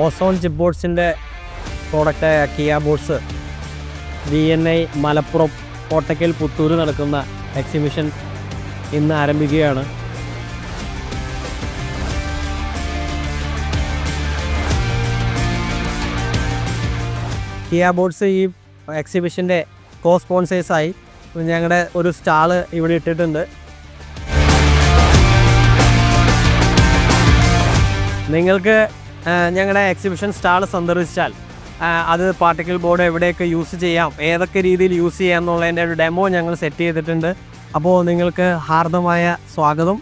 Ozone chip ബോർഡ്സിൻ്റെ പ്രോഡക്റ്റായ Kia boards VNI Malappuram Kottakkal Puthur നടക്കുന്ന എക്സിബിഷൻ ഇന്ന് ആരംഭിക്കുകയാണ്. കിയ ബോർഡ്സ് ഈ എക്സിബിഷൻ്റെ സ്പോൺസേഴ്സായി ഞങ്ങളുടെ ഒരു സ്റ്റാള് ഇവിടെ ഇട്ടിട്ടുണ്ട്. നിങ്ങൾക്ക് ഞങ്ങളുടെ എക്സിബിഷൻ സ്റ്റാൾ സന്ദർശിച്ചാൽ അത് പാർട്ടിക്കിൾ ബോർഡ് എവിടെയൊക്കെ യൂസ് ചെയ്യാം, ഏതൊക്കെ രീതിയിൽ യൂസ് ചെയ്യാം എന്നുള്ളതിൻ്റെ ഒരു ഡെമോ ഞങ്ങൾ സെറ്റ് ചെയ്തിട്ടുണ്ട്. അപ്പോൾ നിങ്ങൾക്ക് ഹാർദമായ സ്വാഗതം.